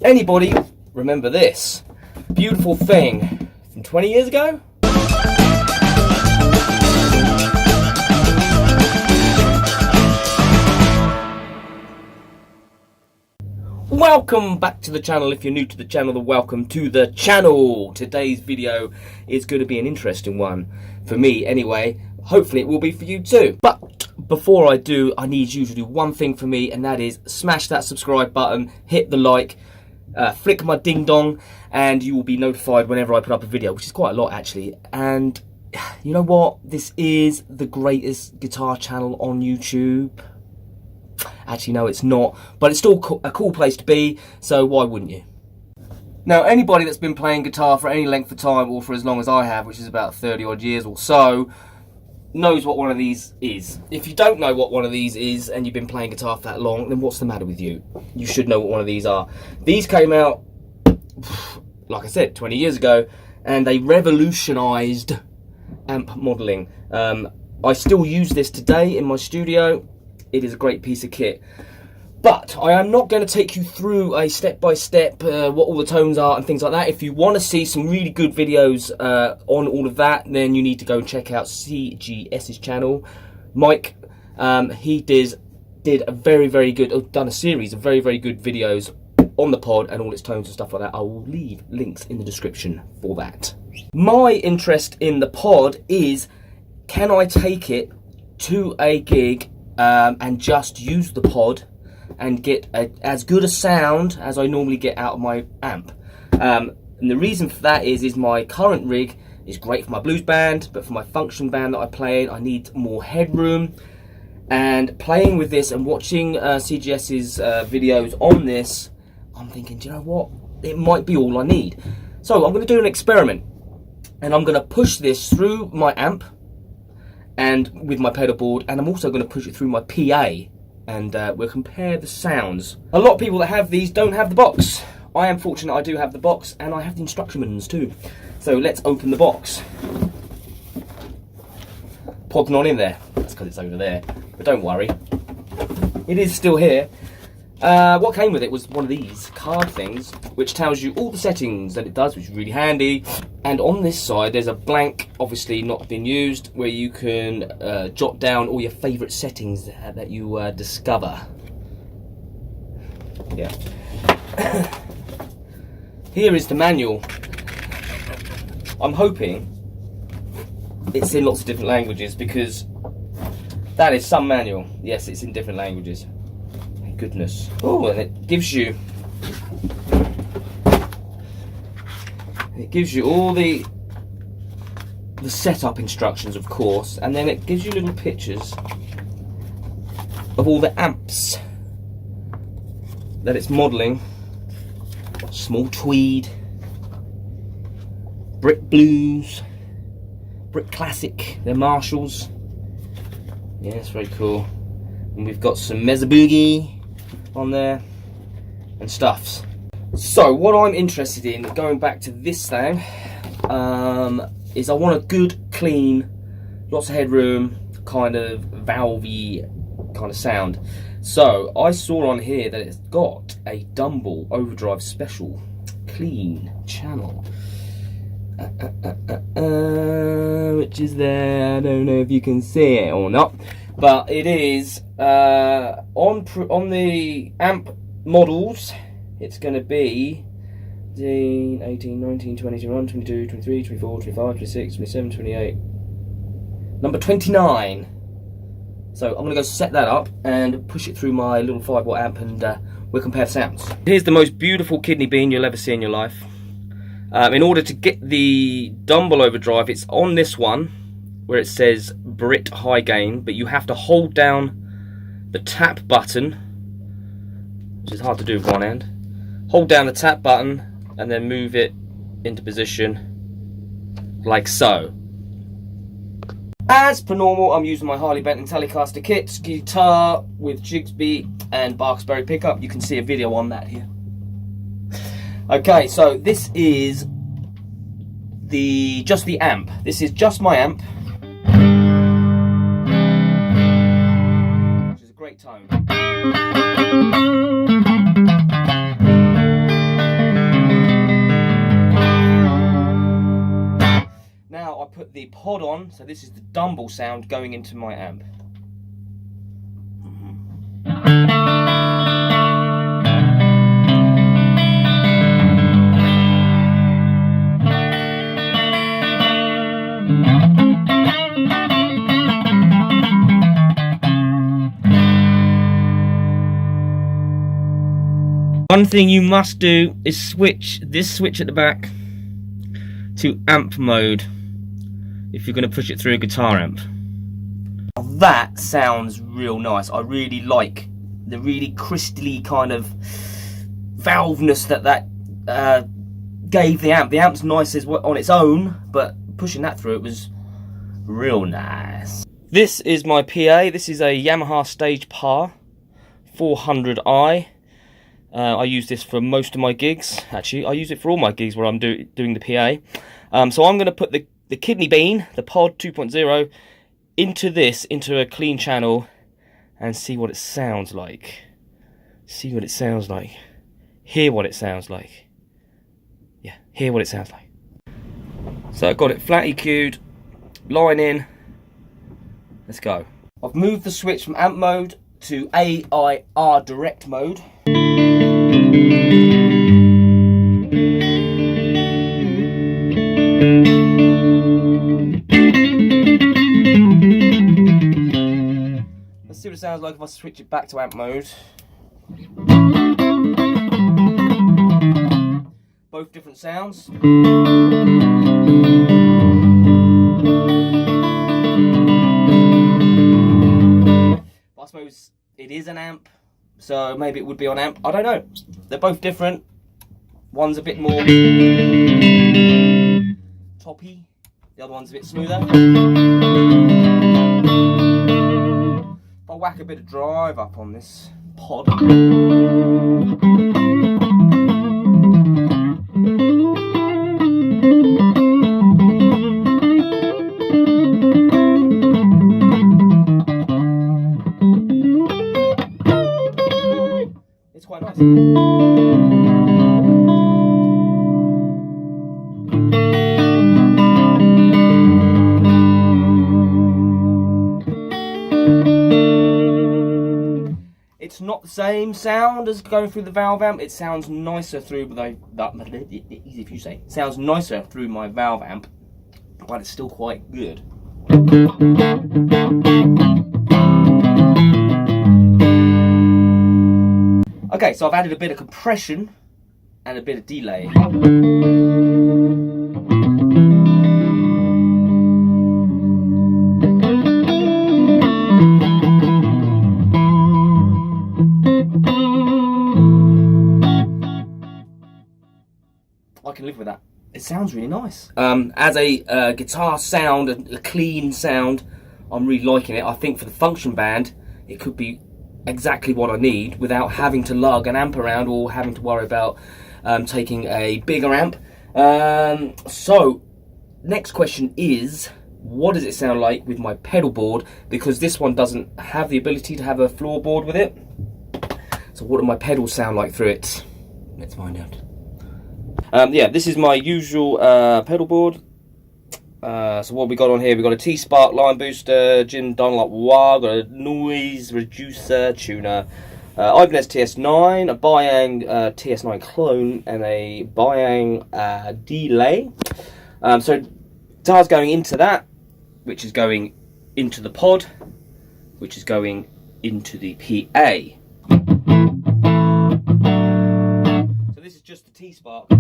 Anybody remember this beautiful thing from 20 years ago? Welcome back to the channel. If you're new to the channel, then welcome to the channel. Today's video is going to be an interesting one for me anyway. Hopefully it will be for you too. But before I do, I need you to do one thing for me, and that is smash that subscribe button, hit the like, flick my ding dong, and you will be notified whenever I put up a video, which is quite a lot actually. And you know what? This is the greatest guitar channel on YouTube. Actually, no, it's not, but it's still a cool place to be, so why wouldn't you? Now, anybody that's been playing guitar for any length of time, or for as long as I have, which is about 30 odd years or so, knows what one of these is. If you don't know what one of these is, and you've been playing guitar for that long, then what's the matter with you? You should know what one of these are. These came out, like I said, 20 years ago, and they revolutionised amp modelling. I still use this today in my studio. It is a great piece of kit. But I am not going to take you through a step-by-step what all the tones are and things like that. If you want to see some really good videos on all of that, then you need to go and check out CGS's channel. Mike, he did a very good, done a series of very good videos on the pod and all its tones and stuff like that. I will leave links in the description for that. My interest in the pod is, can I take it to a gig and just use the pod and get as good a sound as I normally get out of my amp. And the reason for that is my current rig is great for my blues band, but for my function band that I play in, I need more headroom. And playing with this and watching CGS's videos on this, I'm thinking, do you know what? It might be all I need. So I'm going to do an experiment, and I'm going to push this through my amp and with my pedal board, and I'm also going to push it through my PA, and we'll compare the sounds. A lot of people that have these don't have the box. I am fortunate I do have the box, and I have the instruction manuals too. So let's open the box. Pod's not in there. That's because it's over there. But don't worry, it is still here. What came with it was one of these card things, which tells you all the settings that it does, which is really handy. And on this side, there's a blank, obviously not been used, where you can jot down all your favourite settings that you discover. Yeah. Here is the manual. I'm hoping it's in lots of different languages, because that is some manual. Yes, it's in different languages. Goodness. Oh, and it gives you all the setup instructions, of course, and then it gives you little pictures of all the amps that it's modelling. Small tweed, brick blues, brick classic, they're Marshalls. Yeah, it's very cool. And we've got some Mesa Boogie on there and stuffs. So what I'm interested in, going back to this thing, is I want a good, clean, lots of headroom, kind of valvey kind of sound. So I saw on here that it's got a Dumble Overdrive Special clean channel, which is there. I don't know if you can see it or not, but it is on the amp models. It's going to be 18, 19, 20, 21, 22, 23, 24, 25, 26, 27, 28, number 29. So I'm going to go set that up and push it through my little 5-watt amp, and we'll compare sounds. Here's the most beautiful kidney bean you'll ever see in your life. In order to get the Dumble Overdrive, it's on this one where it says Brit High Gain, but you have to hold down the tap button, which is hard to do with one hand. Hold down the tap button and then move it into position like so. As per normal, I'm using my Harley Benton Telecaster kit, guitar with Jigsby and Barksbury pickup. You can see a video on that here. Okay, so this is just the amp. This is just my amp, which is a great tone. put the pod on, so this is the dumble sound going into my amp. One thing you must do is switch this switch at the back to amp mode if you're going to push it through a guitar amp. That sounds real nice. I really like the really crystally kind of valveness that gave the amp. The amp's nice as well on its own, but pushing that through it was real nice. This is my PA. This is a Yamaha Stage Par 400i. I use this for most of my gigs. Actually, I use it for all my gigs where I'm doing the PA. So I'm going to put the kidney bean, the pod 2.0, into a clean channel and see what it sounds like. See what it sounds like. Hear what it sounds like. Yeah, hear what it sounds like. So I've got it flat EQ'd, line in. Let's go. I've moved the switch from amp mode to AIR direct mode. Let's see what it sounds like if I switch it back to amp mode. Both different sounds. I suppose it is an amp, so maybe it would be on amp. I don't know. They're both different. One's a bit more toppy, the other one's a bit smoother. If I whack a bit of drive up on this pod. It's quite nice. It's not the same sound as going through the valve amp. It sounds nicer through easy if you say. It sounds nicer through my valve amp, but it's still quite good. Okay, so I've added a bit of compression and a bit of delay. I can live with that. It sounds really nice. As a guitar sound, a clean sound, I'm really liking it. I think for the function band, it could be exactly what I need without having to lug an amp around or having to worry about taking a bigger amp. So next question is, what does it sound like with my pedal board? Because this one doesn't have the ability to have a floorboard with it. So what do my pedals sound like through it? Let's find out. Yeah, this is my usual pedal board. So what we got on here, we got a T-Spark line booster, Jim Dunlop wah, got a noise reducer tuner, Ibanez TS9, a Bayang TS9 clone, and a Bayang delay. So guitar's going into that, which is going into the pod, which is going into the PA. So this is just the T-Spark.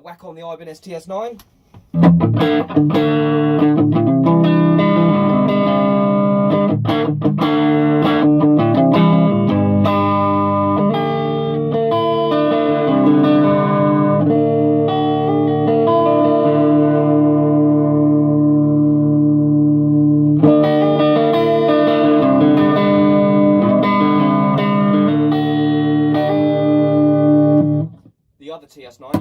Whack on the Ibanez TS9. The other TS9.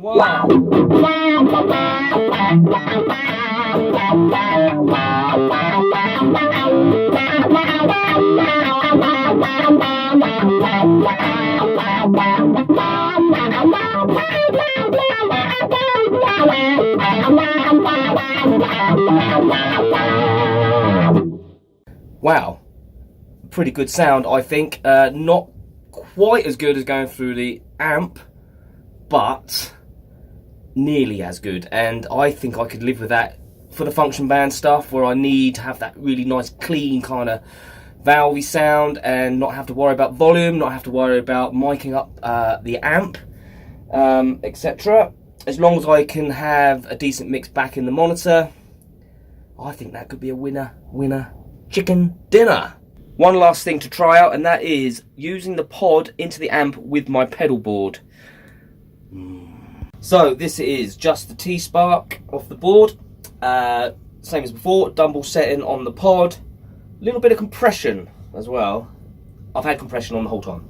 Wow. Wow, pretty good sound, I think. Not quite as good as going through the amp, but nearly as good, and I think I could live with that for the function band stuff, where I need to have that really nice clean kind of valvey sound and not have to worry about volume, not have to worry about miking up the amp, etc. As long as I can have a decent mix back in the monitor, I think that could be a winner chicken dinner. One last thing to try out, and that is using the pod into the amp with my pedal board. So this is just the T-Spark off the board, same as before, dumble setting on the pod, a little bit of compression as well. I've had compression on the whole time.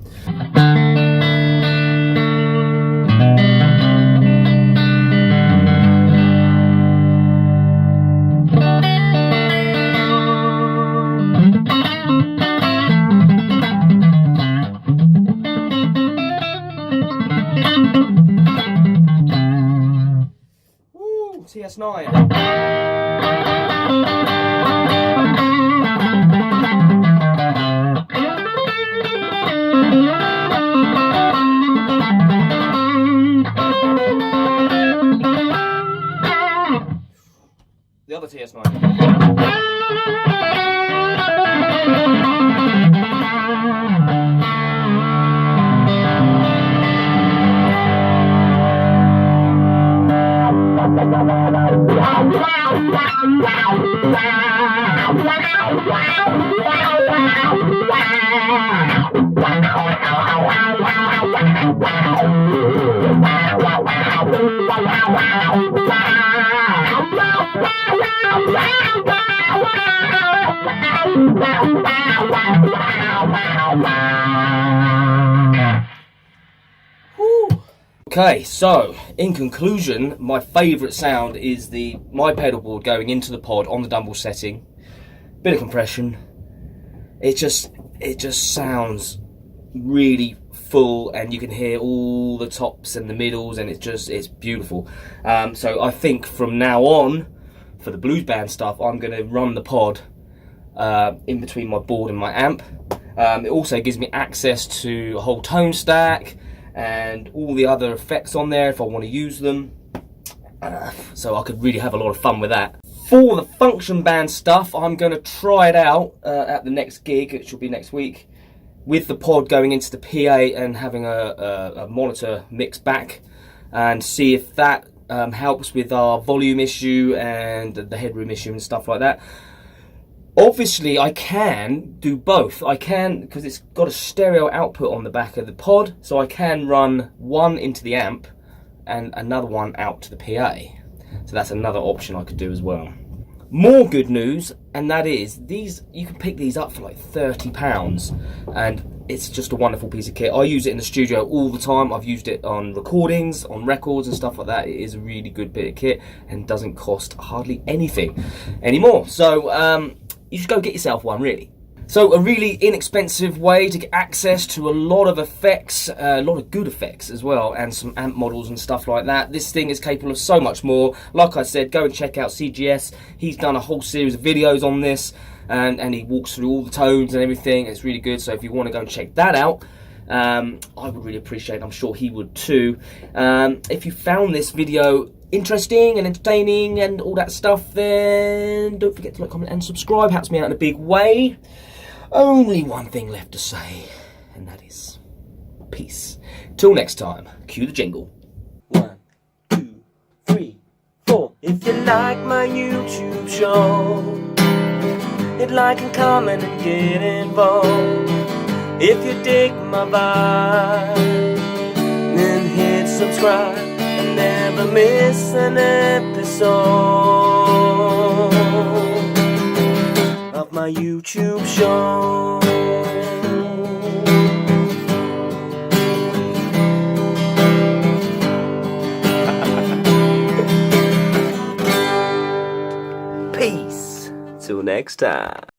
TS9. The other TS9. Okay, so in conclusion, my favourite sound is my pedal board going into the pod on the dumble setting. Bit of compression. It just sounds really full, and you can hear all the tops and the middles, and it's beautiful. So I think from now on, for the blues band stuff, I'm going to run the pod in between my board and my amp. It also gives me access to a whole tone stack and all the other effects on there if I want to use them. So I could really have a lot of fun with that. For the function band stuff, I'm going to try it out at the next gig, which will be next week, with the pod going into the PA and having a monitor mix back, and see if that helps with our volume issue and the headroom issue and stuff like that. Obviously, I can do both. I can, because it's got a stereo output on the back of the pod, so I can run one into the amp and another one out to the PA. So that's another option I could do as well. More good news, and that is you can pick these up for like £30, and it's just a wonderful piece of kit. I use it in the studio all the time. I've used it on recordings, on records and stuff like that. It is a really good bit of kit and doesn't cost hardly anything anymore. So you should go get yourself one, really. So a really inexpensive way to get access to a lot of effects, a lot of good effects as well, and some amp models and stuff like that. This thing is capable of so much more. Like I said, go and check out CGS. He's done a whole series of videos on this, and he walks through all the tones and everything. It's really good, so if you want to go and check that out, I would really appreciate it. I'm sure he would too. If you found this video interesting and entertaining and all that stuff, then don't forget to like, comment and subscribe. Helps me out in a big way. Only one thing left to say, and that is peace. Till next time, cue the jingle. 1, 2, 3, 4. If you like my YouTube show, hit like and comment and get involved. If you dig my vibe, then hit subscribe and never miss an episode of my YouTube show. Peace. Till next time.